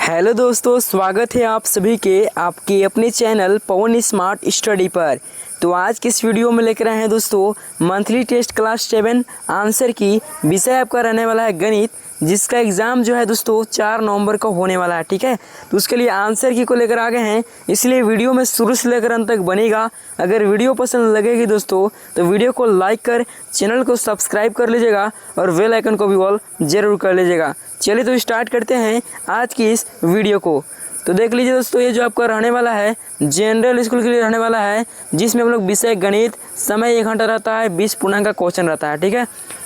Hello दोस्तों, स्वागत है आप सभी के आपके अपने चैनल पवन स्मार्ट स्टडी पर। तो आज की इस वीडियो में लेकर आए हैं दोस्तों मंथली टेस्ट क्लास 7 आंसर की। विषय आपका रहने वाला है गणित, जिसका एग्ज़ाम जो है दोस्तों 4 नवंबर को होने वाला है। ठीक है, तो उसके लिए आंसर की को लेकर आ गए हैं, इसलिए वीडियो में शुरू से लेकर अंत तक बनेगा। अगर वीडियो पसंद लगेगी दोस्तों तो वीडियो को लाइक कर चैनल को सब्सक्राइब कर लीजिएगा और बेल आइकन को भी ऑल जरूर कर लीजिएगा। चलिए तो स्टार्ट करते हैं आज की इस वीडियो को। तो देख लीजिए दोस्तों, ये जो आपका रहने वाला है जनरल स्कूल के लिए रहने वाला है, जिसमें हम लोग विषय गणित, समय 1 घंटा रहता है, 20 पूर्णांक का क्वेश्चन रहता है। ठीक है,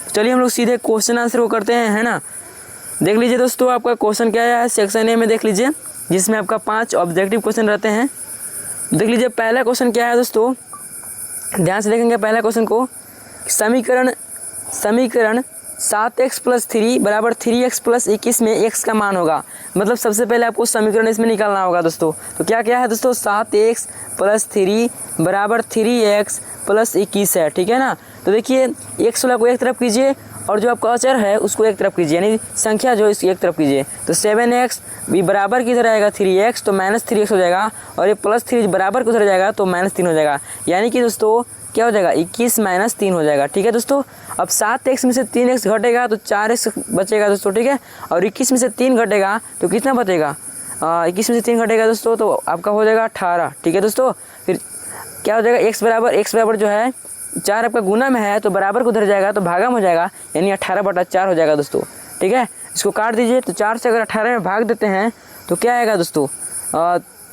चलिए हम लोग सीधे क्वेश्चन आंसर को करते हैं, है ना। देख लीजिए दोस्तों, आपका क्वेश्चन क्या है सेक्शन ए में देख लीजिए, जिसमें आपका 5 ऑब्जेक्टिव क्वेश्चन रहते हैं। देख लीजिए पहला क्वेश्चन क्या है दोस्तों, ध्यान से देखेंगे पहला क्वेश्चन को। समीकरण 7x + 3 = 3x + 21 में x का मान होगा। मतलब सबसे पहले आपको समीकरण इसमें निकालना होगा दोस्तों। तो क्या क्या है दोस्तों, 7x + 3 = 3x + 21 है। ठीक है ना। तो देखिए x वाला को एक तरफ कीजिए और जो आपका अचर है उसको एक तरफ कीजिए, यानी संख्या जो इसकी एक तरफ कीजिए। तो 7x भी बराबर किधर आएगा 3x, तो -3x हो जाएगा, और ये +3 बराबर किधर जाएगा तो -3 हो जाएगा। यानी कि दोस्तों क्या हो जाएगा 21 - 3 हो जाएगा। ठीक है दोस्तों, अब 7x में से 3x घटेगा तो 4x बचेगा दोस्तों। ठीक है, और 21 में से 3 घटेगा तो कितना बचेगा, 21 में से 3 घटेगा दोस्तों तो आपका हो जाएगा 18। ठीक है दोस्तों, फिर क्या हो जाएगा x बराबर जो है 4 आपका गुना में है तो बराबर को उधर जाएगा तो भागा में हो जाएगा, यानी 18/4 हो जाएगा दोस्तों। ठीक है, इसको काट दीजिए। तो 4 से अगर 18 में भाग देते हैं तो क्या आएगा दोस्तों,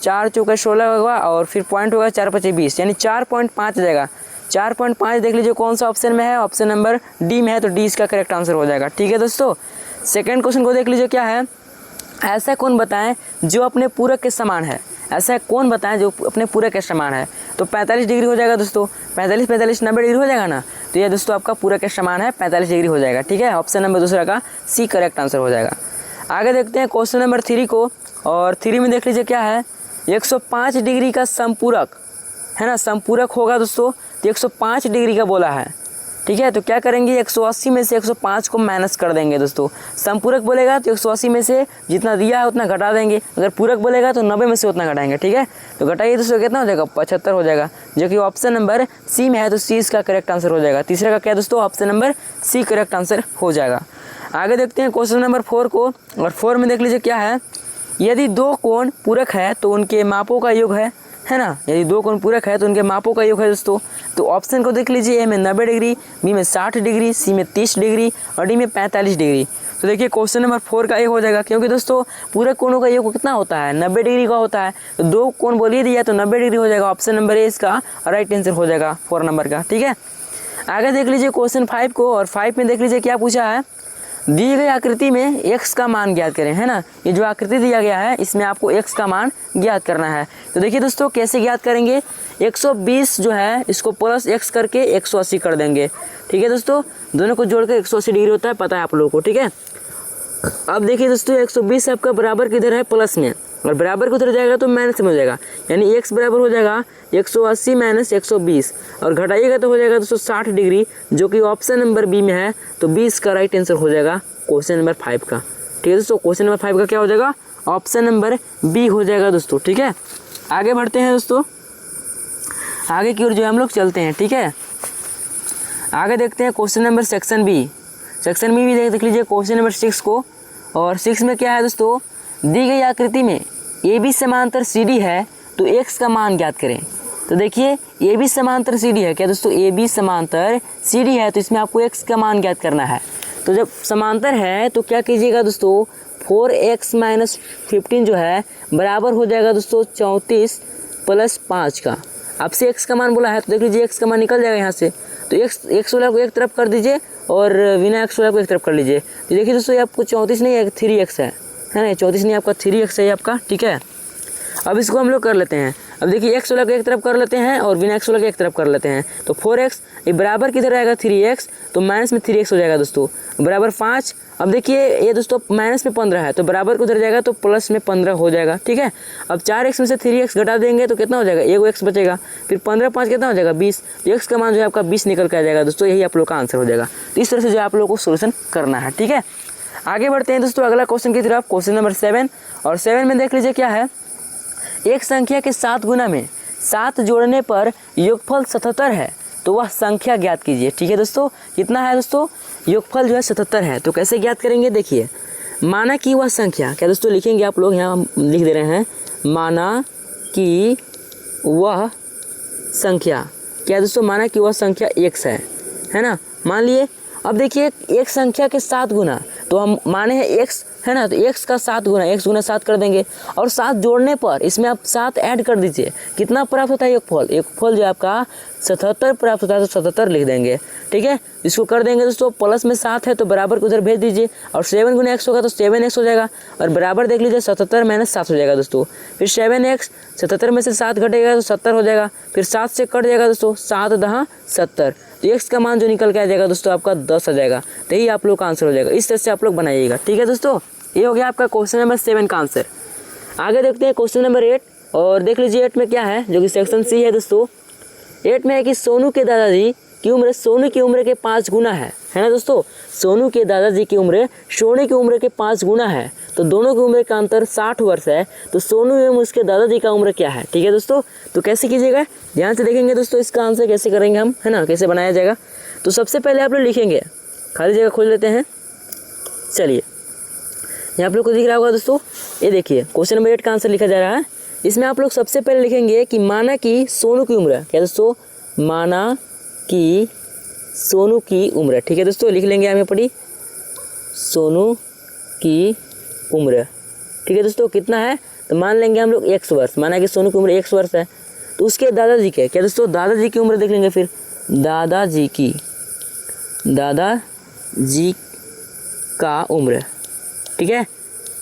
4 × 16 होगा और फिर पॉइंट होगा 4 × 5 = 20, यानी 4.5 जाएगा। 4.5 देख लीजिए कौन सा ऑप्शन में है, ऑप्शन नंबर डी में है, तो डी इसका करेक्ट आंसर हो जाएगा। ठीक है दोस्तों, सेकंड क्वेश्चन को देख लीजिए क्या है। ऐसा कौन बताएं जो अपने पूरक के समान है। ऐसा कौन बताएं जो अपने पूरक के समान है। तो 45 डिग्री हो जाएगा दोस्तों, 45 45 90 डिग्री हो जाएगा ना। तो ये दोस्तों आपका पूरक के समान है, 45 डिग्री हो जाएगा। ठीक है, ऑप्शन नंबर दूसरा का सी करेक्ट आंसर हो जाएगा। आगे देखते हैं क्वेश्चन नंबर 3 को, और 3 में देख लीजिए क्या है। 105 डिग्री का संपूरक है ना, संपूरक होगा दोस्तों, तो 105 डिग्री का बोला है। ठीक है, तो क्या करेंगे 180 में से 105 को माइनस कर देंगे दोस्तों। संपूरक बोलेगा तो 180 में से जितना दिया है उतना घटा देंगे, अगर पूरक बोलेगा तो 90 में से उतना घटाएंगे। ठीक है, तो घटाइए दोस्तों कितना हो जाएगा 75 हो जाएगा, जो कि ऑप्शन नंबर सी में है, तो सी इसका करेक्ट आंसर हो जाएगा। तीसरा का क्या दोस्तों, option number C correct answer हो जाएगा। आगे देखते हैं क्वेश्चन नंबर 4 को, और 4 में देख लीजिए क्या है। यदि 2 कोण पूरक है तो उनके मापों का योग है ना। यदि 2 कोण पूरक है तो उनके मापों का योग है दोस्तों। तो ऑप्शन को देख लीजिए, ए में 90 डिग्री, बी में 60 डिग्री, सी में 30 डिग्री और डी में 45 डिग्री। तो देखिए क्वेश्चन नंबर 4 का ए हो जाएगा, क्योंकि दोस्तों पूरक कोणों का योग कितना होता है 90 डिग्री का होता है। तो 2 कोण बोलिए दिया तो 90 डिग्री हो जाएगा। ऑप्शन नंबर ए इसका राइट आंसर हो जाएगा 4 नंबर का। ठीक है, आगे देख लीजिए क्वेश्चन 5 को, और 5 में देख लीजिए क्या पूछा है। दी गई आकृति में x का मान ज्ञात करें, है ना। ये जो आकृति दिया गया है इसमें आपको x का मान ज्ञात करना है। तो देखिए दोस्तों कैसे ज्ञात करेंगे, 120 जो है इसको प्लस x करके 180 कर देंगे। ठीक है दोस्तों, दोनों को जोड़कर 180 डिग्री होता है, पता है आप लोगों को। ठीक है, अब देखिए दोस्तों 120 आपका बराबर किधर है प्लस में, और बराबर को उधर जाएगा तो माइनस में हो जाएगा, यानी x बराबर हो जाएगा 180 - 120, और घटाइएगा तो हो जाएगा दोस्तों 60 डिग्री, जो कि ऑप्शन नंबर बी में है, तो 20 का राइट आंसर हो जाएगा क्वेश्चन नंबर 5 का। ठीक है दोस्तों, क्वेश्चन नंबर 5 का क्या हो जाएगा, ऑप्शन नंबर बी हो जाएगा दोस्तों। ठीक है, आगे बढ़ते हैं दोस्तों, आगे की ओर जो हम लोग चलते हैं। ठीक है, आगे देखते हैं क्वेश्चन नंबर सेक्शन बी भी देख लीजिए क्वेश्चन नंबर 6 को, और 6 में क्या है दोस्तों, दी गई आकृति में ए बी समांतर सी डी है तो x का मान ज्ञात करें। तो देखिए ए बी समांतर सी डी है क्या दोस्तों, ए बी समांतर सी डी है, तो इसमें आपको x का मान ज्ञात करना है। तो जब समांतर है तो क्या कीजिएगा दोस्तों, 4x - 15 जो है बराबर हो जाएगा दोस्तों 34 + 5 का। आपसे x का मान बोला है तो देख लीजिए x का मान निकल जाएगा यहाँ से। तो x वाला को एक तरफ कर दीजिए और बिना x वाला को एक तरफ कर लीजिए। तो देखिए दोस्तों ये आपको 34 नहीं है 3x है ना, 34 नहीं आपका 3x है आपका। ठीक है, अब इसको हम लोग कर लेते हैं। अब देखिए x वाला को एक तरफ कर लेते हैं और बिना x वाला को एक तरफ कर लेते हैं। तो 4x ये बराबर किधर आएगा 3x, तो माइनस में 3x हो जाएगा दोस्तों, बराबर 5। अब देखिए ये दोस्तों माइनस में 15 है तो बराबर को उधर जाएगा तो प्लस में 15 हो जाएगा। ठीक है, अब 4x में से 3x घटा देंगे तो कितना हो जाएगा, एगो x बचेगा, फिर 15 5 कितना हो जाएगा 20। तो x का मान जो है आपका 20 निकल के आ जाएगा दोस्तों, यही आप लोग का आंसर हो जाएगा। तो इस तरह से जो आप लोगों को सोल्यूशन करना है। ठीक है, आगे बढ़ते हैं दोस्तों अगला क्वेश्चन की तरफ, क्वेश्चन नंबर 7। और 7 में देख लीजिए क्या है, एक संख्या के 7 गुना में 7 जोड़ने पर योगफल 77 है, तो वह संख्या ज्ञात कीजिए। ठीक है दोस्तों, कितना है दोस्तों, योगफल जो है 77 है। तो कैसे ज्ञात करेंगे, देखिए, माना कि वह संख्या, क्या दोस्तों लिखेंगे आप लोग, यहाँ हम लिख दे रहे हैं, माना कि वह संख्या, क्या दोस्तों, माना कि वह संख्या x है ना, मान लिए। अब देखिए एक संख्या के 7 गुना, तो हम माने हैं x है ना, तो x का 7 गुना, x गुना 7 कर देंगे, और 7 जोड़ने पर इसमें आप 7 ऐड कर दीजिए, कितना प्राप्त होता है योगफल, योगफल जो आपका 77 प्राप्त होता है, तो 77 लिख देंगे। ठीक है, इसको कर देंगे दोस्तों, प्लस में 7 है तो बराबर को उधर भेज दीजिए, और 7 गुना x होगा तो 7x हो जाएगा, और बराबर देख लीजिए 77 माइनस 7 हो जाएगा दोस्तों। फिर 7x, 77 में से 7 घटेगा तो 70 हो जाएगा, फिर 7 से कट जाएगा दोस्तों, 7 10 70, तो x का मान जो निकल के आ जाएगा दोस्तों आपका 10 आ जाएगा। तो यही आप लोग का आंसर हो जाएगा। इस तरह से आप लोग बनाइएगा। ठीक है दोस्तों, ये हो गया आपका क्वेश्चन नंबर 7 का आंसर। आगे देखते हैं क्वेश्चन नंबर 8, और देख लीजिए 8 में क्या है, जो कि सेक्शन सी है दोस्तों। 8 में है कि सोनू के दादाजी की उम्र सोनू की उम्र के 5 गुना है ना दोस्तों। सोनू के दादाजी की उम्र सोनू की उम्र के 5 गुना है, तो दोनों की उम्र का अंतर 60 वर्ष है, तो सोनू एवं उसके दादाजी का उम्र क्या है। ठीक है दोस्तों, तो कैसे कीजिएगा, ध्यान से देखेंगे दोस्तों, इसका आंसर कैसे करेंगे हम, है ना, कैसे बनाया जाएगा। तो सबसे पहले आप लोग लिखेंगे, खाली जगह खोल लेते हैं। चलिए, यहाँ आप लोग को दिख रहा होगा दोस्तों, ये देखिए क्वेश्चन नंबर 8 का आंसर लिखा जा रहा है। इसमें आप लोग सबसे पहले लिखेंगे कि माना कि सोनू की उम्र, क्या दोस्तों, माना कि सोनू की उम्र। ठीक है दोस्तों, लिख लेंगे हमें पड़ी सोनू की उम्र। ठीक है दोस्तों, कितना है, तो मान लेंगे हम लोग 100 वर्ष, माना कि सोनू की उम्र 100 वर्ष है। तो उसके दादाजी के, क्या दोस्तों, दादाजी की उम्र देख लेंगे, फिर दादाजी का उम्र। ठीक है,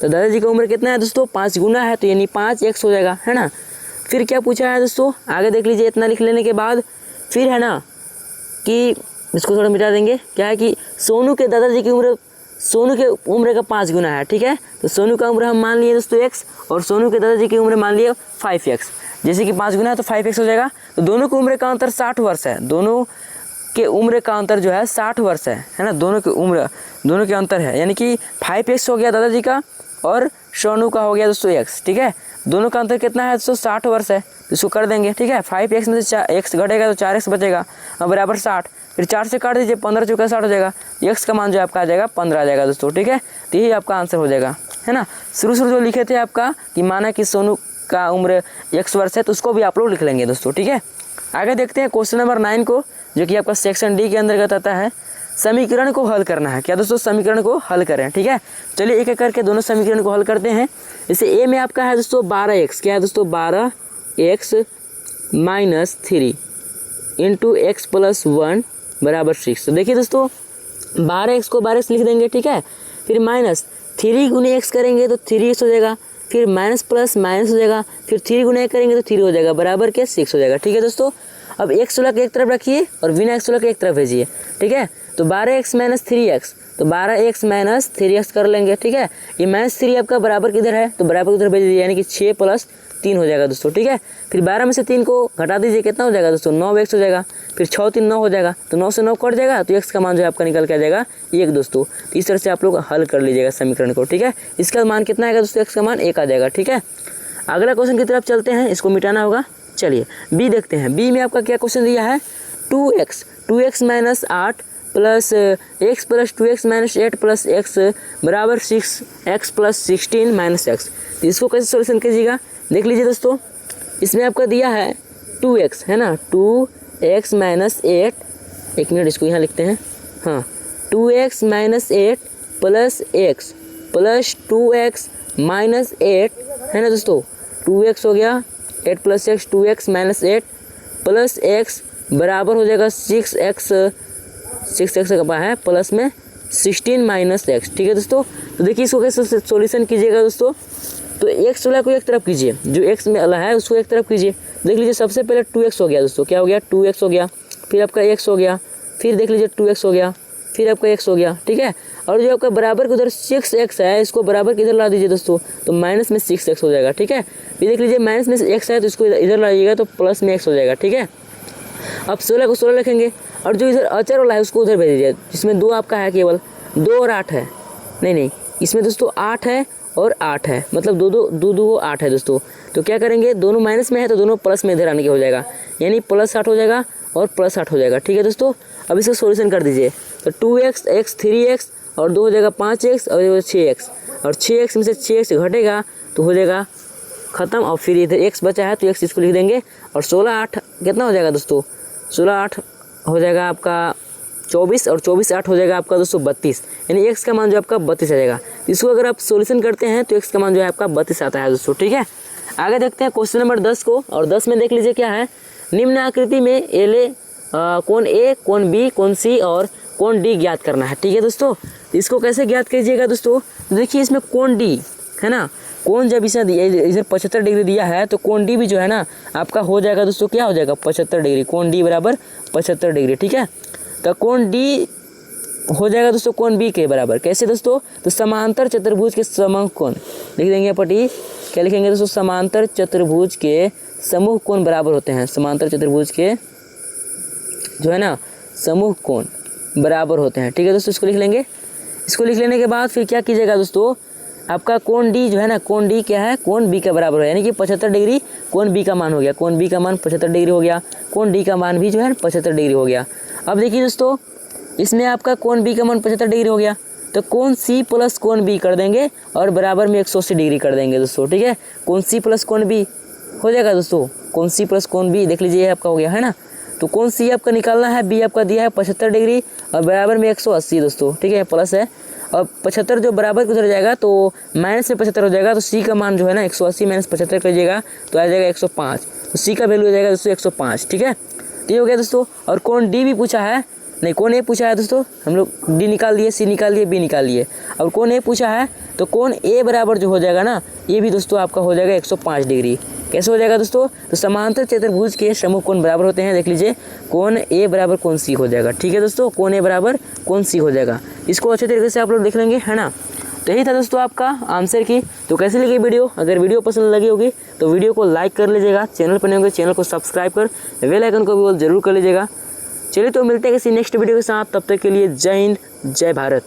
तो दादाजी का उम्र कितना है दोस्तों, 5 गुना है, तो यानी 5x हो जाएगा, है ना। फिर क्या पूछा है दोस्तों, आगे देख लीजिए। इतना लिख लेने के बाद फिर है ना कि इसको थोड़ा मिटा देंगे, क्या है कि सोनू के दादाजी की उम्र सोनू के उम्र का 5 गुना है। ठीक है, तो सोनू का उम्र हम मान लिए दोस्तों x, और सोनू के दादाजी की उम्र मान लिए 5x। जैसे कि 5 गुना है तो 5x हो जाएगा, तो दोनों की उम्र का अंतर 60 वर्ष है, दोनों के उम्र का अंतर जो है 60 वर्ष है ना, दोनों के अंतर है, यानी कि 5x हो गया दादाजी का, और सोनू का हो गया दोस्तों x। ठीक है, दोनों का अंतर कितना है दोस्तों, 60 वर्ष है, तो इसको कर देंगे। ठीक है, 5x में से x घटेगा तो 4x बचेगा, और बराबर 60, फिर 4 से काट दीजिए, 15 चौका 60 हो जाएगा, x का मान जो आपका आ जाएगा 15 आ जाएगा दोस्तों। ठीक है, तो यही आपका आंसर हो जाएगा, है ना। शुरू जो लिखे थे आपका कि माना कि सोनू का उम्र 100 वर्ष है, तो उसको भी आप लोग लिख लेंगे दोस्तों। ठीक है, आगे देखते हैं क्वेश्चन नंबर 9 को, जो कि आपका सेक्शन डी के अंतर्गत आता है। समीकरण को हल करना है, क्या दोस्तों, समीकरण को हल करें। ठीक है, चलिए एक एक करके दोनों समीकरण को हल करते हैं। जैसे ए में आपका है दोस्तों 12x, क्या है दोस्तों, 12x minus 3 into x plus 1 बराबर 6। तो देखिए दोस्तों 12x को 12x लिख देंगे। ठीक है, फिर माइनस 3 गुने x करेंगे तो 3x हो जाएगा, फिर माइनस प्लस माइनस हो जाएगा, फिर 3 गुना करेंगे तो 3 हो जाएगा, बराबर के 6 हो जाएगा। ठीक है दोस्तों, अब x सोलह के एक तरफ रखिए और बिना x सोलह के एक तरफ भेजिए। ठीक है, तो 12x माइनस 3x, तो 12x माइनस 3x कर लेंगे। ठीक है, ये माइनस 3 आपका बराबर किधर है, तो बराबर उधर भेज दीजिए, यानी कि 6 प्लस 3 हो जाएगा दोस्तों। ठीक है, फिर 12 में से 3 को घटा दीजिए, कितना हो जाएगा दोस्तों, 9x हो जाएगा, फिर 6 3 9 हो जाएगा, तो 9 से 9 कट जाएगा, तो x का मान जो है आपका निकल के आ जाएगा 1 दोस्तों। तो इस तरह से आप लोग हल कर लीजिएगा समीकरण को। ठीक है, इसका मान कितना आएगा दोस्तों, x का मान 1 आ जाएगा। ठीक है, अगला क्वेश्चन की तरफ चलते हैं, इसको मिटाना होगा। चलिए बी देखते हैं। बी में आपका क्या क्वेश्चन दिया है, 2x minus 8 plus x plus 2x minus 8 plus x बराबर 6x प्लस 16 माइनस x। इसको कैसे सोल्यूशन कीजिएगा, देख लीजिए दोस्तों। इसमें आपका दिया है 2x, है ना, 2x माइनस 8, एक मिनट इसको यहाँ लिखते हैं, हाँ, 2x minus 8 plus x plus 2x minus 8, है ना दोस्तों, 2x हो गया, 8 plus x 2x minus 8 plus x बराबर हो जाएगा 6x का है प्लस में 16 माइनस x। ठीक है दोस्तों, तो देखिए इसको कैसे सॉल्यूशन कीजिएगा दोस्तों। तो x वाला को एक तरफ कीजिए, जो x में वाला है उसको एक तरफ कीजिए। देख लीजिए सबसे पहले 2x हो गया दोस्तों, क्या हो गया, 2x हो गया, फिर आपका x हो गया, फिर देख लीजिए 2x हो गया, फिर आपका x हो गया। ठीक है, और जो आपका बराबर के उधर 6x है, इसको बराबर किधर ला दीजिए दोस्तों, तो माइनस में 6x हो जाएगा। ठीक है, फिर देख लीजिए माइनस में x है तो इसको इधर लाइएगा तो प्लस में x हो जाएगा। ठीक है, अब 16 को 16 लिखेंगे, और जो इधर अचर वाला है उसको उधर भेज दीजिए, जिसमें 2 आपका है, केवल 2 और 8 है, नहीं, इसमें दोस्तों 8 है और 8 है, मतलब दो 8 है दोस्तों। तो क्या करेंगे, दोनों माइनस में है तो दोनों प्लस में इधर आने के हो जाएगा, यानी +8 हो जाएगा और +8 हो जाएगा। ठीक है दोस्तों, अब इसका सॉल्यूशन कर दीजिए। तो 2x, x 3x और 2 हो जाएगा 5x और 6x, और 6x में से 6x घटेगा तो हो जाएगा ख़त्म। और फिर इधर x बचा है तो x इसको लिख देंगे। और 16 8 कितना हो जाएगा दोस्तों, 16 8 हो जाएगा आपका 24 और 24 8 हो जाएगा आपका दोस्तों 32, यानी x का मान जो आपका 32 आ जाएगा। इसको अगर आप सॉल्यूशन करते हैं तो x का मान जो है आपका 32 आता है दोस्तों। ठीक है, आगे देखते हैं क्वेश्चन नंबर 10 को। और 10 में देख लीजिए क्या है, निम्न आकृति में एले कोण ए, कोण बी, कोण सी और कोण डी ज्ञात करना है। ठीक है दोस्तों, इसको कैसे ज्ञात कीजिएगा दोस्तों, देखिए इसमें कोण डी है ना, कोण जब इसे इधर 75 डिग्री दिया है तो कोण डी भी जो है ना आपका हो जाएगा दोस्तों, क्या हो जाएगा 75 डिग्री, कोण डी बराबर 75 डिग्री। ठीक है, तो कोण डी हो जाएगा दोस्तों कोण बी के बराबर। कैसे दोस्तों, तो समांतर चतुर्भुज के समूह कोण लिख देंगे पटी, क्या लिखेंगे दोस्तों, समांतर चतुर्भुज के समूह कोण बराबर होते हैं। समांतर चतुर्भुज के जो है ना समूह कोण बराबर होते हैं। ठीक है दोस्तों, इसको लिख लेंगे। इसको लिख लेने के बाद फिर क्या कीजिएगा दोस्तों, आपका कोण डी जो है ना, कोण डी क्या है, कोण बी के बराबर है, यानी कि 75 डिग्री कोण बी का मान हो गया। कोण बी का मान 75 डिग्री हो गया, कोण डी का मान भी जो है 75 डिग्री हो गया। अब देखिए दोस्तों, इसमें आपका कोण बी का मान 75 डिग्री हो गया, तो कोण सी प्लस कोण बी कर देंगे और बराबर में 180 डिग्री कर देंगे दोस्तों। ठीक है, कोण सी प्लस कोण बी हो जाएगा दोस्तों, कोण सी प्लस कोण बी देख लीजिए आपका हो गया है ना। तो कोण सी आपका निकालना है, बी आपका दिया है 75 डिग्री और बराबर में 180 दोस्तों। ठीक है, प्लस है और 75 जो बराबर उधर जाएगा तो माइनस में 75 हो जाएगा, तो सी का मान जो है ना 180 माइनस 75 करिएगा तो आ जाएगा 105, तो सी का वैल्यू हो जाएगा दोस्तों 105। ठीक है, ये हो गया दोस्तों। और कोण डी भी पूछा है, नहीं कोण ए पूछा है दोस्तों, हम लोग डी निकाल दिए, सी निकाल दिए, बी निकाल दिए। अब कोण ए पूछा है तो कोण ए बराबर जो हो जाएगा ना, ये भी दोस्तों आपका हो जाएगा 105 डिग्री। कैसे हो जाएगा दोस्तों, तो समांतर चतुर्भुज के समूह कोण बराबर होते हैं। देख लीजिए, कोण ए बराबर कोण सी हो जाएगा। ठीक है दोस्तों, कोण ए बराबर कोण सी हो जाएगा। इसको अच्छे तरीके से आप लोग देख लेंगे है ना। तो यही था दोस्तों आपका आंसर की। तो कैसे लगी वीडियो, अगर वीडियो पसंद लगी होगी तो वीडियो को लाइक कर लीजिएगा, चैनल पर नए होंगे चैनल को सब्सक्राइब कर बेल आइकन को भी जरूर कर लीजिएगा। चलिए तो मिलते हैं किसी नेक्स्ट वीडियो के साथ, तब तक के लिए जय हिंद जय भारत।